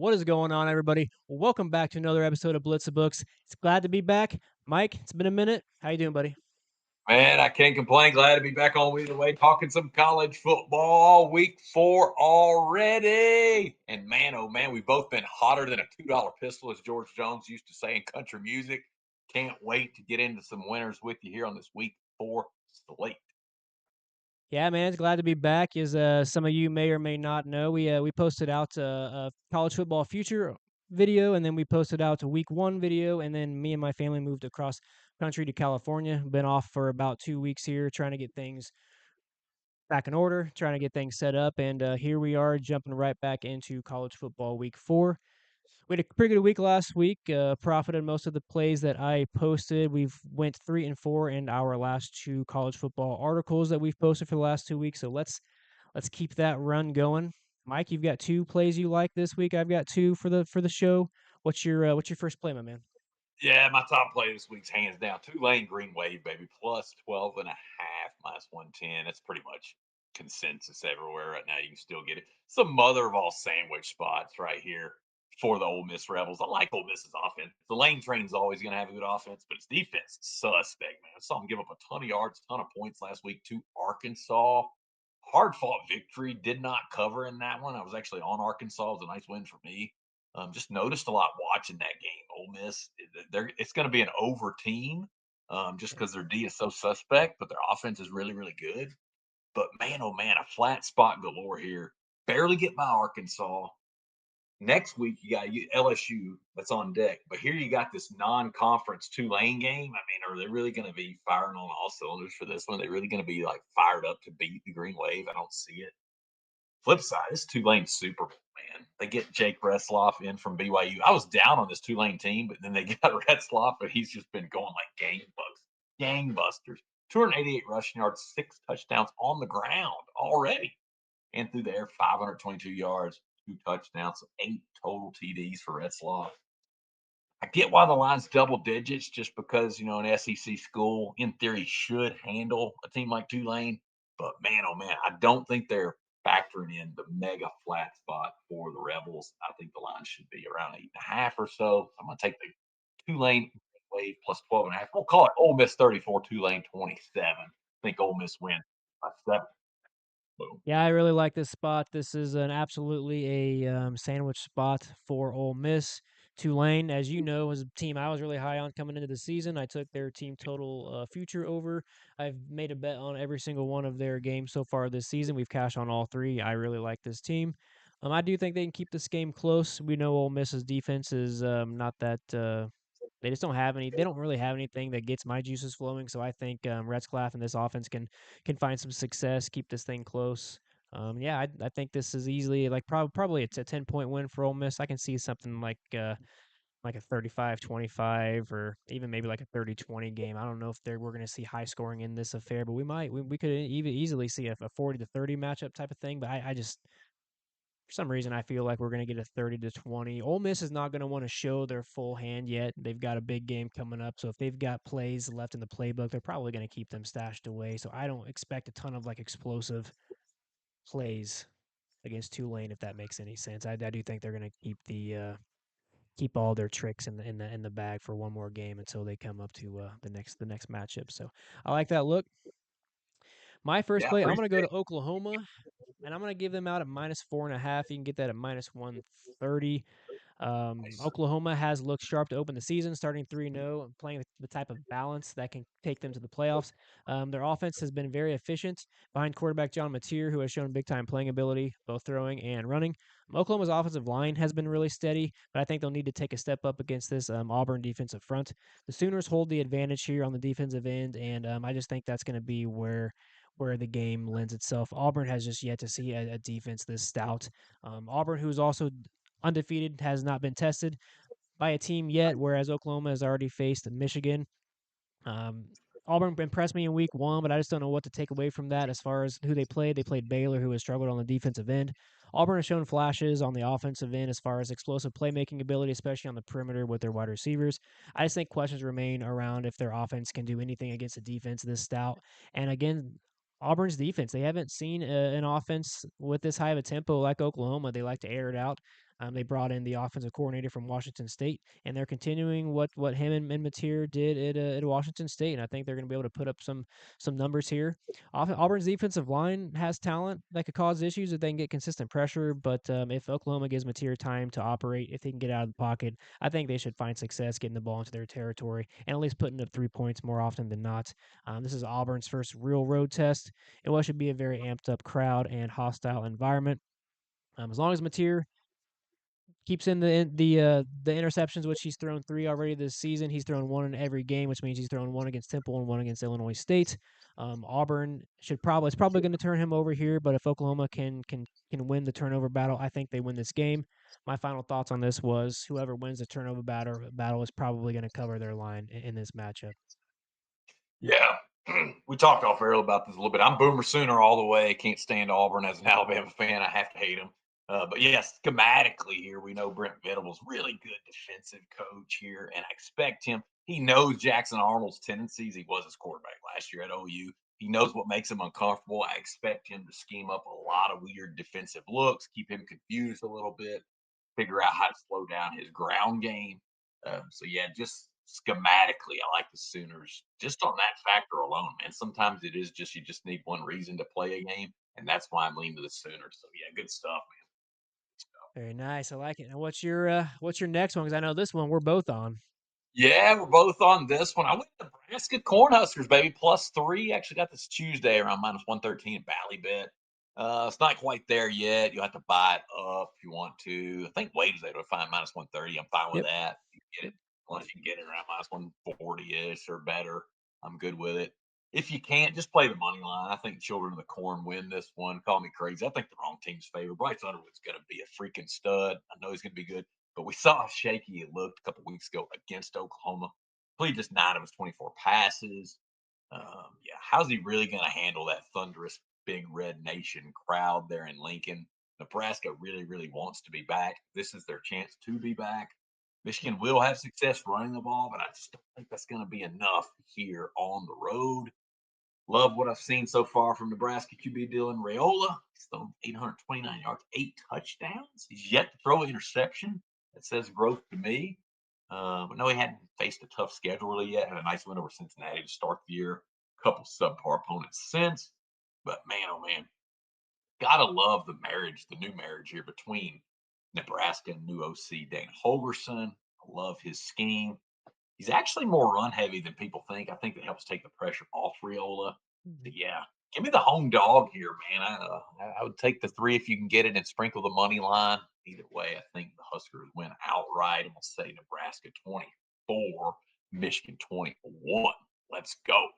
What is going on, everybody? Welcome back to another episode of Blitz of Books. It's glad to be back. Mike, it's been a minute. How you doing, buddy? Man, I can't complain. Glad to be back on Either Way, talking some college football. Week 4 already. And man, oh man, we've both been hotter than a $2 pistol, as George Jones used to say in country music. Can't wait to get into some winners with you here on this week 4 slate. Yeah, man, it's glad to be back. As some of you may or may not know, we posted out a college football future video, and then we posted out a week 1 video, and then me and my family moved across country to California. Been off for about 2 weeks here, trying to get things back in order, trying to get things set up, and here we are jumping right back into college football week 4. We had a pretty good week last week. Profited most of the plays that I posted. We've went 3-4 in our last 2 college football articles that we've posted for the last 2 weeks. So let's keep that run going. Mike, you've got 2 plays you like this week. I've got 2 for the show. What's your first play, my man? Yeah, my top play this week's hands down. Tulane Green Wave, baby, plus 12 and a half, minus 110. That's pretty much consensus everywhere right now. You can still get it. Some mother of all sandwich spots right here for the Ole Miss Rebels. I like Ole Miss's offense. The lane train's always going to have a good offense, but its defense is suspect, man. I saw them give up a ton of yards, ton of points last week to Arkansas. Hard fought victory. Did not cover in that one. I was actually on Arkansas. It was a nice win for me. Just noticed a lot watching that game. Ole Miss, it's going to be an over team, just because their D is so suspect, but their offense is really, really good. But man, oh man, a flat spot galore here. Barely get by Arkansas. Next week you got LSU that's on deck, but here you got this non-conference Tulane game. I mean, are they really going to be firing on all cylinders for this one? Are they really going to be like fired up to beat the Green Wave? I don't see it. Flip side, this Tulane Super Bowl, man. They get Jake Retzloff in from BYU. I was down on this Tulane team, but then they got Retzloff, but he's just been going like gangbusters. 288 rushing yards, 6 touchdowns on the ground already. And through the air, 522 yards, 2 touchdowns, 8 total TDs for Retzloff. I get why the line's double digits, just because, an SEC school, in theory, should handle a team like Tulane. But man, oh man, I don't think they're factoring in the mega flat spot for the Rebels. I think the line should be around 8.5 or so. I'm going to take the Tulane Wave plus 12.5. We'll call it Ole Miss 34, Tulane 27. I think Ole Miss wins by 7. Boom. Yeah, I really like this spot. This is an absolutely a sandwich spot for Ole Miss. Tulane, as you know, was a team I was really high on coming into the season. I took their team total future over. I've made a bet on every single one of their games so far this season. We've cashed on all 3. I really like this team. I do think they can keep this game close. We know Ole Miss's defense is not that they just don't have any. They don't really have anything that gets my juices flowing. So I think Retzlaff and this offense can find some success, keep this thing close. Yeah, I think this is easily like probably it's a 10-point win for Ole Miss. I can see something like a 35-25 or even maybe like a 30-20 game. I don't know if we're going to see high scoring in this affair, but we could even easily see a 40-30 matchup type of thing. But I just for some reason, I feel like we're going to get a 30-20. Ole Miss is not going to want to show their full hand yet. They've got a big game coming up, so if they've got plays left in the playbook, they're probably going to keep them stashed away. So I don't expect a ton of like explosive plays against Tulane, if that makes any sense. I do think they're going to keep all their tricks in the bag for one more game until they come up to the next matchup. So I like that look. My first Yeah, play, I'm going to go appreciate to Oklahoma, and I'm going to give them out at -4.5. You can get that at -130. it. Oklahoma has looked sharp to open the season, starting 3-0 and playing the type of balance that can take them to the playoffs. Their offense has been very efficient behind quarterback John Mateer, who has shown big time playing ability, both throwing and running. Oklahoma's offensive line has been really steady, but I think they'll need to take a step up against this Auburn defensive front. The Sooners hold the advantage here on the defensive end, and I just think that's going to be where the game lends itself. Auburn has just yet to see a defense this stout. Auburn, who's also undefeated, has not been tested by a team yet, whereas Oklahoma has already faced Michigan. Um, Auburn impressed me in week 1, but I just don't know what to take away from that as far as who they played. They played Baylor, who has struggled on the defensive end. Auburn has shown flashes on the offensive end as far as explosive playmaking ability, especially on the perimeter with their wide receivers. I just think questions remain around if their offense can do anything against a defense this stout. And again, Auburn's defense, they haven't seen an offense with this high of a tempo like Oklahoma. They like to air it out. They brought in the offensive coordinator from Washington State, and they're continuing what him and Mateer did at Washington State. And I think they're going to be able to put up some numbers here. Auburn's defensive line has talent that could cause issues if they can get consistent pressure. But if Oklahoma gives Mateer time to operate, if they can get out of the pocket, I think they should find success getting the ball into their territory and at least putting up 3 points more often than not. This is Auburn's first real road test in what should be a very amped up crowd and hostile environment. As long as Mateer keeps in the interceptions, which he's thrown 3 already this season. He's thrown 1 in every game, which means he's thrown 1 against Temple and 1 against Illinois State. Auburn it's probably going to turn him over here, but if Oklahoma can win the turnover battle, I think they win this game. My final thoughts on this was whoever wins the turnover battle is probably going to cover their line in this matchup. Yeah. We talked off air about this a little bit. I'm Boomer Sooner all the way. Can't stand Auburn as an Alabama fan. I have to hate him. But yes, schematically here, we know Brent Venables really good defensive coach here, and I expect him. He knows Jackson Arnold's tendencies. He was his quarterback last year at OU. He knows what makes him uncomfortable. I expect him to scheme up a lot of weird defensive looks, keep him confused a little bit, figure out how to slow down his ground game. So yeah, just schematically, I like the Sooners just on that factor alone, man. Sometimes it is just you just need one reason to play a game, and that's why I'm leaning to the Sooners. So yeah, good stuff, man. Very nice. I like it. And what's your next one? Because I know this one we're both on. Yeah, we're both on this one. I went Nebraska Cornhuskers, baby, +3. Actually got this Tuesday around -113 at Bally Bet. It's not quite there yet. You'll have to buy it up if you want to. I think Wade was able to find -130. I'm fine with Yep. that. You can get it unless you can get it around -140-ish or better. I'm good with it. If you can't, just play the money line. I think Children of the Corn win this one. Call me crazy. I think the wrong team's favored. Bryce Underwood's going to be a freaking stud. I know he's going to be good. But we saw how shaky it looked a couple weeks ago against Oklahoma. Played just 9 of his 24 passes. Yeah, how's he really going to handle that thunderous Big Red Nation crowd there in Lincoln? Nebraska really, really wants to be back. This is their chance to be back. Michigan will have success running the ball, but I just don't think that's going to be enough here on the road. Love what I've seen so far from Nebraska QB Dylan Raiola. He's thrown 829 yards, 8 touchdowns. He's yet to throw an interception. That says growth to me. But no, he hadn't faced a tough schedule really yet. Had a nice win over Cincinnati to start the year. A couple subpar opponents since. But man, oh man, gotta love the new marriage here between Nebraska and new OC Dana Holgerson. I love his scheme. He's actually more run heavy than people think. I think that helps take the pressure off Riola. Mhm. But yeah, give me the home dog here, man. I would take the 3 if you can get it and sprinkle the money line. Either way, I think the Huskers win outright. I'm gonna say Nebraska 24, Michigan 21. Let's go.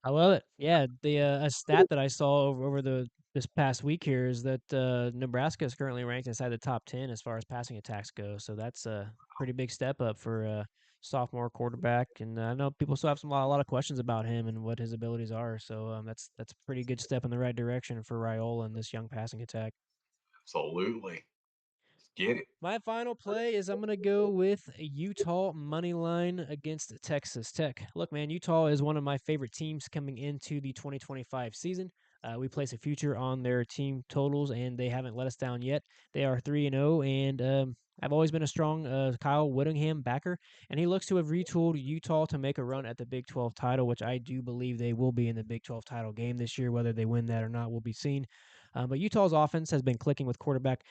I love it. Yeah, the a stat that I saw over this past week here is that Nebraska is currently ranked inside the top 10 as far as passing attacks go. So that's a pretty big step up for a sophomore quarterback. And I know people still have a lot of questions about him and what his abilities are. So that's a pretty good step in the right direction for Raiola and this young passing attack. Absolutely. Let's get it. My final play is I'm going to go with Utah money line against Texas Tech. Look, man, Utah is one of my favorite teams coming into the 2025 season. We place a future on their team totals, and they haven't let us down yet. They are 3-0, and I've always been a strong Kyle Whittingham backer, and he looks to have retooled Utah to make a run at the Big 12 title, which I do believe they will be in the Big 12 title game this year. Whether they win that or not will be seen. But Utah's offense has been clicking with quarterback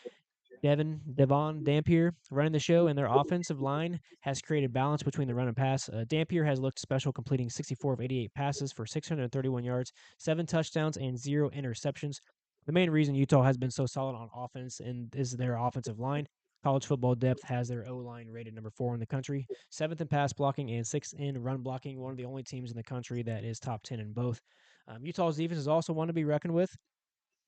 Devon Dampier running the show, and their offensive line has created balance between the run and pass. Dampier has looked special, completing 64 of 88 passes for 631 yards, 7 touchdowns, and 0 interceptions. The main reason Utah has been so solid on offense is their offensive line. College football depth has their O line rated number 4 in the country, 7th in pass blocking, and 6th in run blocking. One of the only teams in the country that is top 10 in both. Utah's defense is also one to be reckoned with.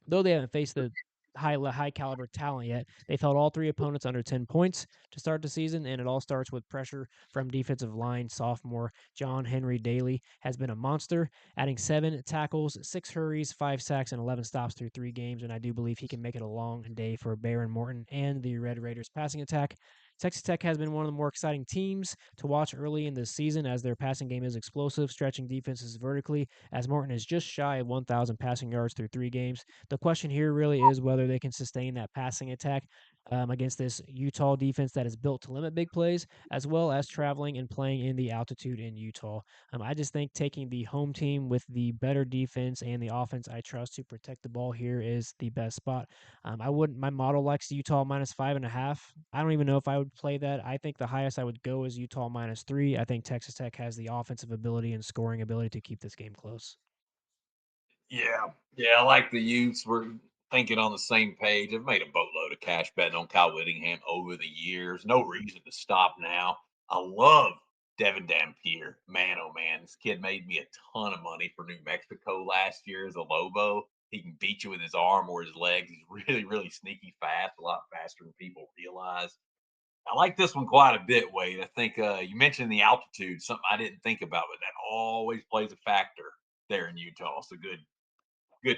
Though they haven't faced the high caliber talent yet, they've held all 3 opponents under 10 points to start the season, and it all starts with pressure from defensive line sophomore John Henry Daly has been a monster, adding 7 tackles, 6 hurries, 5 sacks, and 11 stops through 3 games, and I do believe he can make it a long day for Baron Morton and the Red Raiders passing attack. Texas Tech has been one of the more exciting teams to watch early in this season as their passing game is explosive, stretching defenses vertically, as Martin is just shy of 1,000 passing yards through 3 games. The question here really is whether they can sustain that passing attack against this Utah defense that is built to limit big plays, as well as traveling and playing in the altitude in Utah. I just think taking the home team with the better defense and the offense I trust to protect the ball here is the best spot. I wouldn't. My model likes Utah -5.5. I don't even know if I would play that. I think the highest I would go is Utah -3. I think Texas Tech has the offensive ability and scoring ability to keep this game close. Yeah, yeah, I like the Utes. We're thinking on the same page. I've made a boatload of cash betting on Kyle Whittingham over the years. No reason to stop now. I love Devin Dampier. Man, oh man, this kid made me a ton of money for New Mexico last year as a Lobo. He can beat you with his arm or his legs. He's really, really sneaky fast, a lot faster than people realize. I like this one quite a bit, Wade. I think you mentioned the altitude, something I didn't think about, but that always plays a factor there in Utah. So good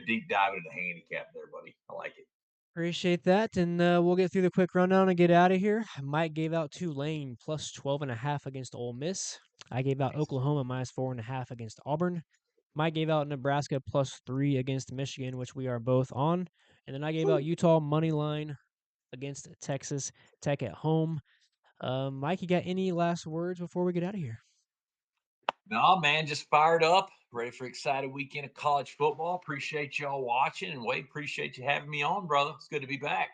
deep dive into the handicap there, buddy. I like it. Appreciate that, and we'll get through the quick rundown and get out of here. Mike gave out Tulane +12.5 against Ole Miss. I gave out Nice. Oklahoma -4.5 against Auburn. Mike gave out Nebraska +3 against Michigan, which we are both on, and then I gave out Woo. Utah money line against Texas Tech at home. Mike, you got any last words before we get out of here? No, man, just fired up. Ready for excited weekend of college football. Appreciate y'all watching. And Wade, appreciate you having me on, brother. It's good to be back.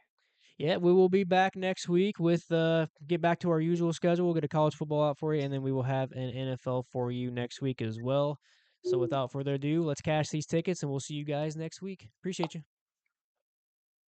Yeah, we will be back next week with get back to our usual schedule. We'll get a college football out for you, and then we will have an NFL for you next week as well. So without further ado, let's cash these tickets, and we'll see you guys next week. Appreciate you.